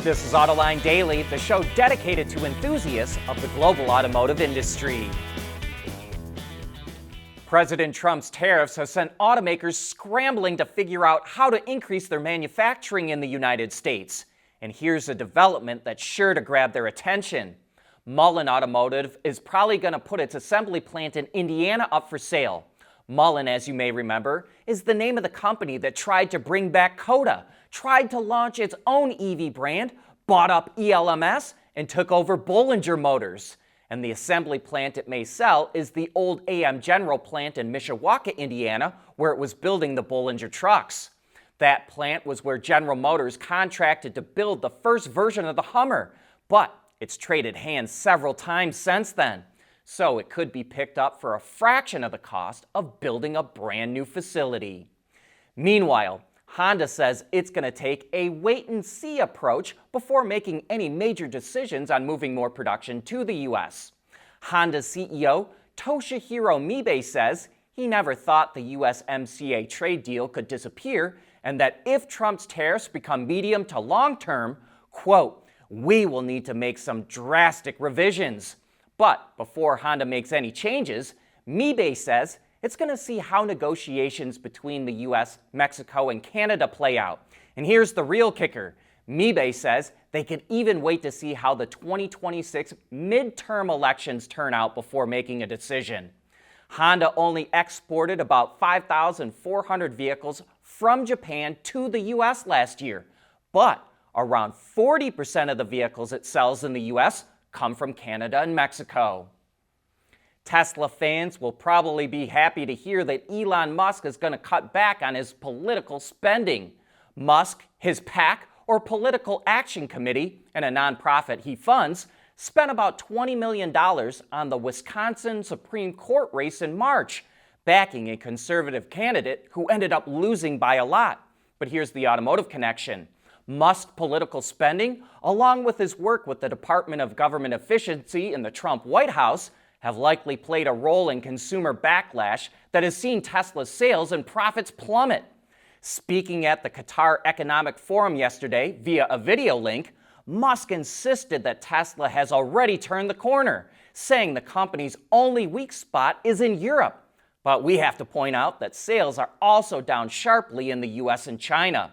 This is Autoline Daily, the show dedicated to enthusiasts of the global automotive industry. President Trump's tariffs have sent automakers scrambling to figure out how to increase their manufacturing in the United States. And here's a development that's sure to grab their attention. Mullen Automotive is probably going to put its assembly plant in Indiana up for sale. Mullen, as you may remember, is the name of the company that tried to bring back Coda, tried to launch its own EV brand, bought up ELMS, and took over Bollinger Motors. And the assembly plant it may sell is the old AM General plant in Mishawaka, Indiana, where it was building the Bollinger trucks. That plant was where General Motors contracted to build the first version of the Hummer, but it's traded hands several times since then. So it could be picked up for a fraction of the cost of building a brand new facility. Meanwhile, Honda says it's going to take a wait-and-see approach before making any major decisions on moving more production to the U.S. Honda's CEO Toshihiro Mibe says he never thought the USMCA trade deal could disappear and that if Trump's tariffs become medium to long-term, quote, we will need to make some drastic revisions. But before Honda makes any changes, Mibe says it's going to see how negotiations between the U.S., Mexico, and Canada play out. And here's the real kicker. Mibe says they could even wait to see how the 2026 midterm elections turn out before making a decision. Honda only exported about 5,400 vehicles from Japan to the U.S. last year, but around 40% of the vehicles it sells in the U.S. come from Canada and Mexico. Tesla fans will probably be happy to hear that Elon Musk is going to cut back on his political spending. Musk, his PAC, or Political Action Committee, and a nonprofit he funds, spent about $20 million on the Wisconsin Supreme Court race in March, backing a conservative candidate who ended up losing by a lot. But here's the automotive connection. Musk's political spending, along with his work with the Department of Government Efficiency in the Trump White House, have likely played a role in consumer backlash that has seen Tesla's sales and profits plummet. Speaking at the Qatar Economic Forum yesterday via a video link, Musk insisted that Tesla has already turned the corner, saying the company's only weak spot is in Europe. But we have to point out that sales are also down sharply in the US and China.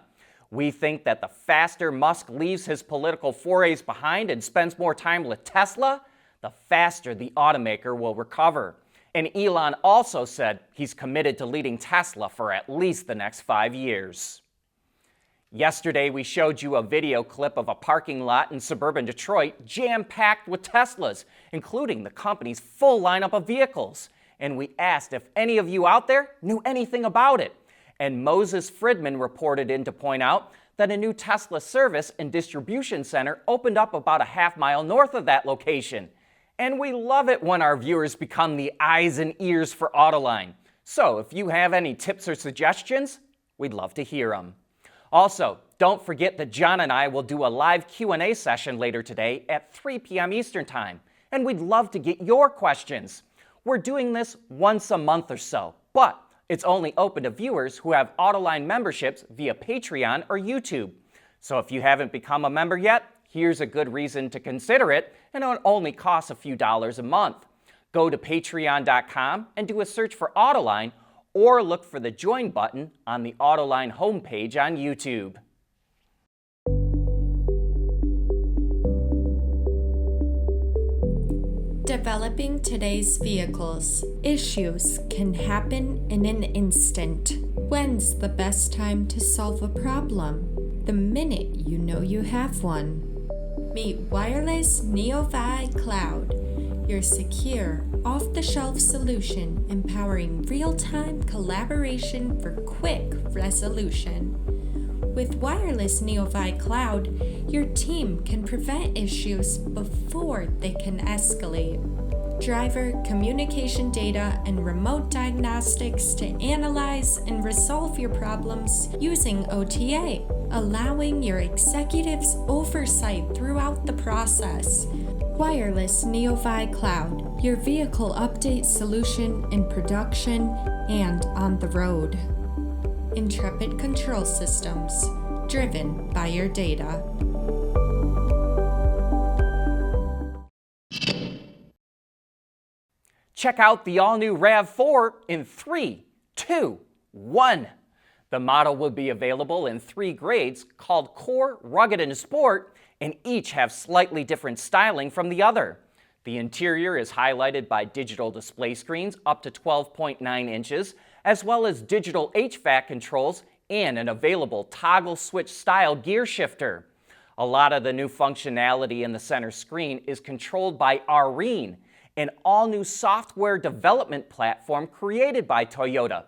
We think that the faster Musk leaves his political forays behind and spends more time with Tesla, the faster the automaker will recover. And Elon also said he's committed to leading Tesla for at least the next 5 years. Yesterday, we showed you a video clip of a parking lot in suburban Detroit jam-packed with Teslas, including the company's full lineup of vehicles. And we asked if any of you out there knew anything about it. And Moses Friedman reported in to point out that a new Tesla service and distribution center opened up about a half-mile north of that location. And we love it when our viewers become the eyes and ears for Autoline. So if you have any tips or suggestions, we'd love to hear them. Also, don't forget that John and I will do a live Q&A session later today at 3 p.m. Eastern Time, and we'd love to get your questions. We're doing this once a month or so, but it's only open to viewers who have Autoline memberships via Patreon or YouTube. So if you haven't become a member yet, here's a good reason to consider it, and it only costs a few dollars a month. Go to patreon.com and do a search for Autoline, or look for the join button on the Autoline homepage on YouTube. Developing today's vehicles. Issues can happen in an instant. When's the best time to solve a problem? The minute you know you have one. Meet Wireless NeoVi Cloud, your secure, off-the-shelf solution empowering real-time collaboration for quick resolution. With Wireless NeoVi Cloud, your team can prevent issues before they can escalate. Driver communication data and remote diagnostics to analyze and resolve your problems using OTA, allowing your executives oversight throughout the process. Wireless NeoVi Cloud, your vehicle update solution in production and on the road. Intrepid Control Systems, driven by your data. Check out the all-new RAV4 in 3, 2, 1. The model will be available in 3 grades called Core, Rugged, and Sport, and each have slightly different styling from the other. The interior is highlighted by digital display screens up to 12.9 inches, as well as digital HVAC controls and an available toggle switch style gear shifter. A lot of the new functionality in the center screen is controlled by Autoline, an all-new software development platform created by Toyota.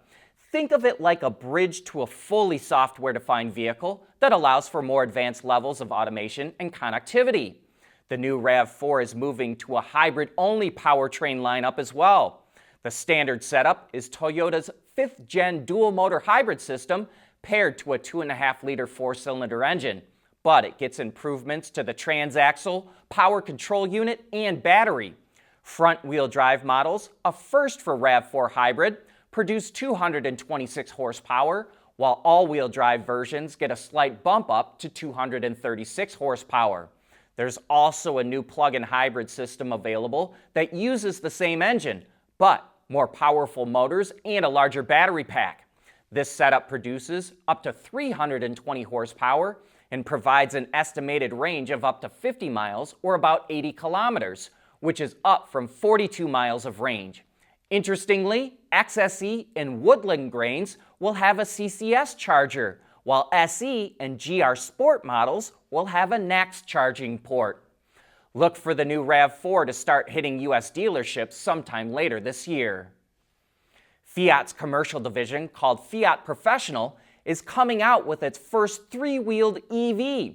Think of it like a bridge to a fully software-defined vehicle that allows for more advanced levels of automation and connectivity. The new RAV4 is moving to a hybrid-only powertrain lineup as well. The standard setup is Toyota's 5th-gen dual-motor hybrid system paired to a 2.5-liter 4-cylinder engine, but it gets improvements to the transaxle, power control unit, and battery. Front-wheel drive models, a first for RAV4 hybrid, produce 226 horsepower, while all-wheel drive versions get a slight bump up to 236 horsepower. There's also a new plug-in hybrid system available that uses the same engine, but more powerful motors and a larger battery pack. This setup produces up to 320 horsepower and provides an estimated range of up to 50 miles or about 80 kilometers, which is up from 42 miles of range. Interestingly, XSE and Woodland grains will have a CCS charger, while SE and GR Sport models will have a NACS charging port. Look for the new RAV4 to start hitting U.S. dealerships sometime later this year. Fiat's commercial division, called Fiat Professional, is coming out with its first 3-wheeled EV.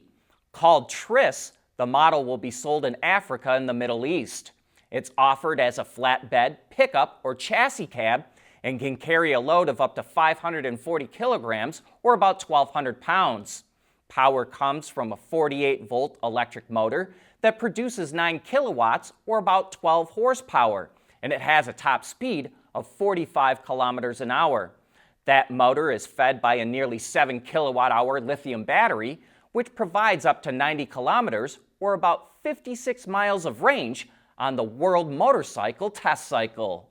Called Tris, the model will be sold in Africa and the Middle East. It's offered as a flatbed, pickup, or chassis cab and can carry a load of up to 540 kilograms or about 1,200 pounds. Power comes from a 48-volt electric motor that produces 9 kilowatts or about 12 horsepower, and it has a top speed of 45 kilometers an hour. That motor is fed by a nearly 7 kilowatt-hour lithium battery, which provides up to 90 kilometers or about 56 miles of range on the World Motorcycle Test Cycle.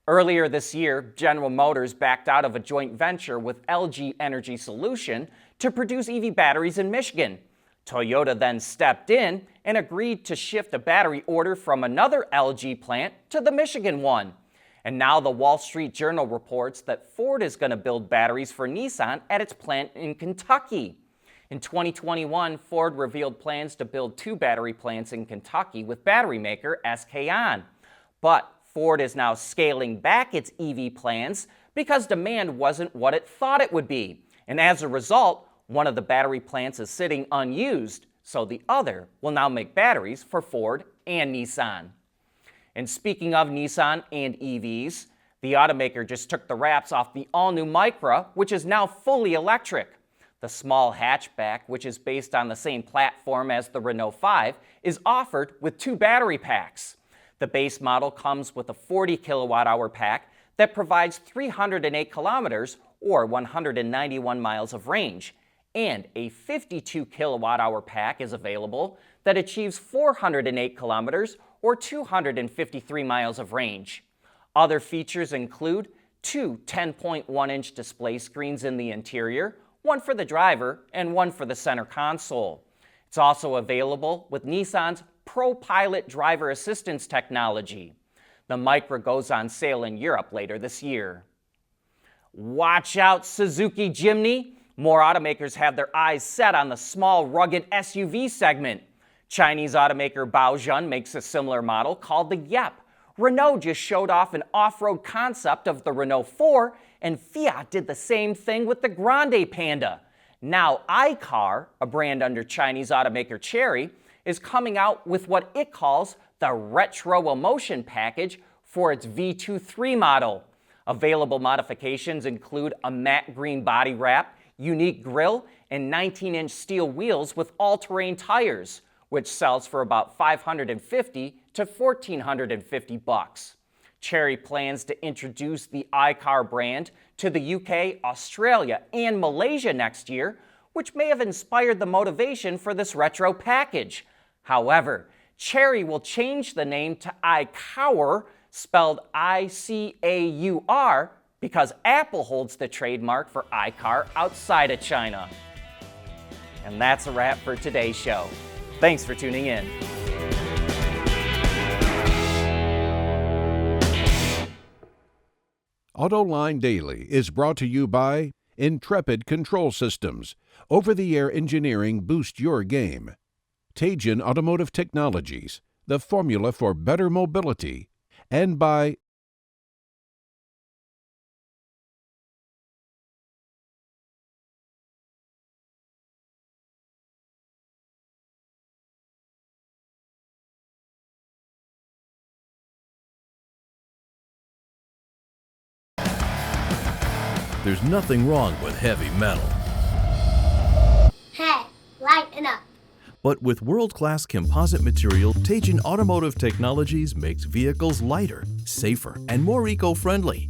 Earlier this year, General Motors backed out of a joint venture with LG Energy Solution to produce EV batteries in Michigan. Toyota then stepped in and agreed to shift a battery order from another LG plant to the Michigan one. And now the Wall Street Journal reports that Ford is going to build batteries for Nissan at its plant in Kentucky. In 2021, Ford revealed plans to build 2 battery plants in Kentucky with battery maker SK On. But Ford is now scaling back its EV plans because demand wasn't what it thought it would be. And as a result, one of the battery plants is sitting unused, so the other will now make batteries for Ford and Nissan. And speaking of Nissan and EVs, the automaker just took the wraps off the all-new Micra, which is now fully electric. The small hatchback, which is based on the same platform as the Renault 5, is offered with 2 battery packs. The base model comes with a 40 kilowatt-hour pack that provides 308 kilometers or 191 miles of range, and a 52 kilowatt-hour pack is available that achieves 408 kilometers or 253 miles of range. Other features include 2 10.1-inch display screens in the interior, one for the driver and one for the center console. It's also available with Nissan's ProPilot driver assistance technology. The Micra goes on sale in Europe later this year. Watch out, Suzuki Jimny! More automakers have their eyes set on the small, rugged SUV segment. Chinese automaker Baojun makes a similar model called the Yep. Renault just showed off an off-road concept of the Renault 4, and Fiat did the same thing with the Grande Panda. Now iCar, a brand under Chinese automaker Chery, is coming out with what it calls the Retro Emotion package for its V23 model. Available modifications include a matte green body wrap, unique grille, and 19-inch steel wheels with all-terrain tires, which sells for about $550 to $1,450. Chery plans to introduce the iCar brand to the UK, Australia, and Malaysia next year, which may have inspired the motivation for this retro package. However, Chery will change the name to iCower spelled I-C-A-U-R, because Apple holds the trademark for iCar outside of China. And that's a wrap for today's show. Thanks for tuning in. Autoline Daily is brought to you by Intrepid Control Systems. Over-the-air engineering boost your game. Teijin Automotive Technologies, the formula for better mobility. And by There's nothing wrong with heavy metal. Hey, lighten up. But with world-class composite material, Teijin Automotive Technologies makes vehicles lighter, safer, and more eco-friendly.